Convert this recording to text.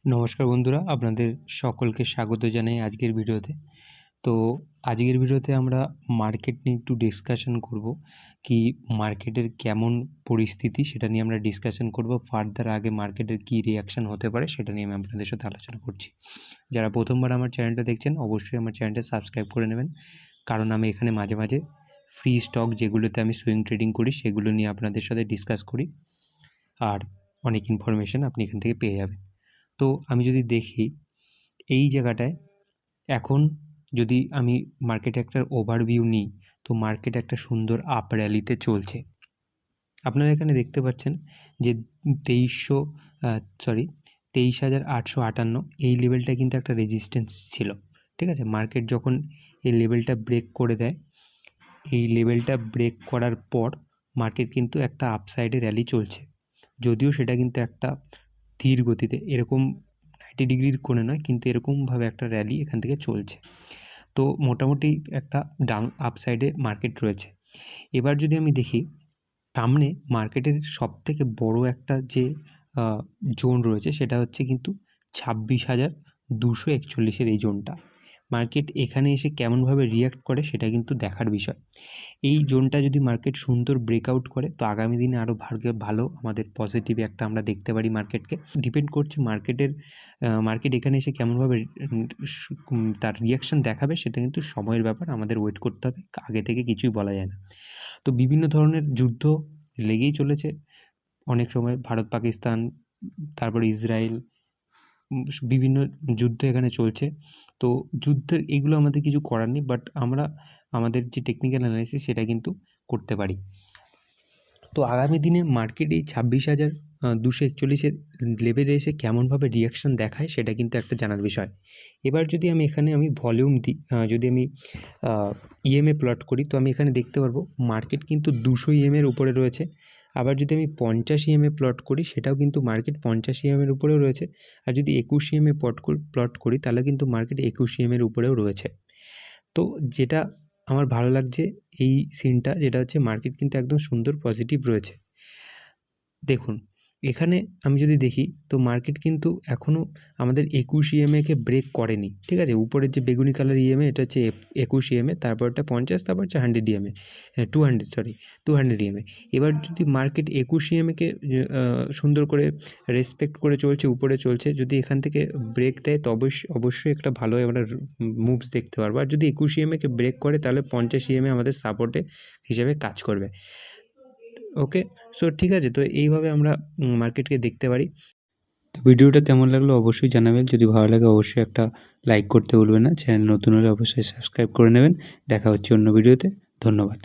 নমস্কার বন্ধুরা, আপনাদের সকলকে স্বাগত জানাই আজকের ভিডিওতে। তো আজকের ভিডিওতে আমরা মার্কেট নিয়ে একটু ডিসকাশন করব, কি মার্কেটের কেমন পরিস্থিতি সেটা নিয়ে আমরা ডিসকাশন করব। ফার্দার আগে মার্কেটের কী রিয়াকশান হতে পারে সেটা নিয়ে আমি আপনাদের সাথে আলোচনা করছি। যারা প্রথমবার আমার চ্যানেলটা দেখছেন অবশ্যই আমার চ্যানেলটা সাবস্ক্রাইব করে নেবেন, কারণ আমি এখানে মাঝে মাঝে ফ্রি স্টক যেগুলোতে আমি সুইং ট্রেডিং করি সেগুলো নিয়ে আপনাদের সাথে ডিসকাস করি, আর অনেক ইনফরমেশান আপনি এখান থেকে পেয়ে যাবেন। তো আমি যদি দেখি এই জায়গাটায় এখন যদি আমি মার্কেটে একটা ওভারভিউ নিই, তো মার্কেট একটা সুন্দর আপ র্যালিতে চলছে। আপনারা এখানে দেখতে পাচ্ছেন যে 23,858 এই লেভেলটা কিন্তু একটা রেজিস্ট্যান্স ছিল, ঠিক আছে। মার্কেট যখন এই লেভেলটা ব্রেক করে দেয়, এই লেভেলটা ব্রেক করার পর মার্কেট কিন্তু একটা আপসাইডে র্যালি চলছে, যদিও সেটা কিন্তু একটা ধীর গতিতে, এরকম 90 ডিগ্রির কোণে নয়, কিন্তু এরকমভাবে একটা র্যালি এখান থেকে চলছে। তো মোটামুটি একটা ডাউন আপসাইডে মার্কেট রয়েছে। এবার যদি আমি দেখি সামনে মার্কেটের সবথেকে বড় একটা যে জোন রয়েছে সেটা হচ্ছে কিন্তু 26,241 এই জোনটা। মার্কেট এখানে এসে কেমনভাবে রিয়্যাক্ট করে সেটা কিন্তু দেখার বিষয়। এই জোনটা যদি মার্কেট সুন্দর ব্রেকআউট করে তো আগামী দিনে আরও ভালো আমাদের পজিটিভ একটা আমরা দেখতে পারি মার্কেটকে। ডিপেন্ড করছে মার্কেট এখানে এসে কেমনভাবে তার রিয়াকশান দেখাবে, সেটা কিন্তু সময়ের ব্যাপার, আমাদের ওয়েট করতে হবে, আগে থেকে কিছুই বলা যায় না। তো বিভিন্ন ধরনের যুদ্ধ লেগেই চলেছে, অনেক সময় ভারত পাকিস্তান, তারপরে ইসরায়েল, বিভিন্ন যুদ্ধ এখানে চলছে। তো যুদ্ধের এগুলো আমাদের কিছু করার নেই, বাট আমরা আমাদের যে টেকনিক্যাল অ্যানালাইসিস সেটা কিন্তু করতে পারি। তো আগামী দিনে মার্কেট এই 26,241 লেভেলে এসে কেমনভাবে রিয়াকশান দেখায় সেটা কিন্তু একটা জানার বিষয়। এবার যদি আমি এখানে ভলিউম দিই, যদি আমি ইএমএ প্লট করি, তো আমি এখানে দেখতে পারবো মার্কেট কিন্তু 200 ইএমের উপরে রয়েছে। আবার যদি আমি 50 ইএমএ প্লট করি, সেটাও কিন্তু মার্কেট 50 ইএমের উপরেও রয়েছে। আর যদি 21 ইএমএ প্লট করি তাহলে কিন্তু মার্কেট 21 ইএমের উপরেও রয়েছে। তো যেটা আমার ভালো লাগছে এই সিনটা, যেটা হচ্ছে মার্কেট কিন্তু একদম সুন্দর পজিটিভ রয়েছে। দেখুন এখানে আমি যদি দেখি তো মার্কেট কিন্তু এখনও আমাদের 21 ইএমএকে ব্রেক করেনি, ঠিক আছে। উপরের যে বেগুনি কালার ইএমএ এটা হচ্ছে 21 ইএমএ, তারপরটা 50, তারপর হচ্ছে 100 ইএমএ, 200 ইএমএ। এবার যদি মার্কেট 21 ইএমএকে সুন্দর করে রেসপেক্ট করে চলছে, উপরে চলছে, যদি এখান থেকে ব্রেক দেয় তো অবশ্যই একটা ভালো আমরা মুভস দেখতে পারবো। আর যদি 21 ইএমএকে ব্রেক করে তাহলে 50 ইএমএ আমাদের সাপোর্টে হিসেবে কাজ করবে। ওকে, সো ঠিক আছে। তো এইভাবে আমরা মার্কেটকে দেখতে পারি। তো ভিডিওটা কেমন লাগলো অবশ্যই জানাবেন, যদি ভালো লাগে অবশ্যই একটা লাইক করতে ভুলবেন না, চ্যানেল নতুন হলে অবশ্যই সাবস্ক্রাইব করে নেবেন। দেখা হচ্ছে অন্য ভিডিওতে, ধন্যবাদ।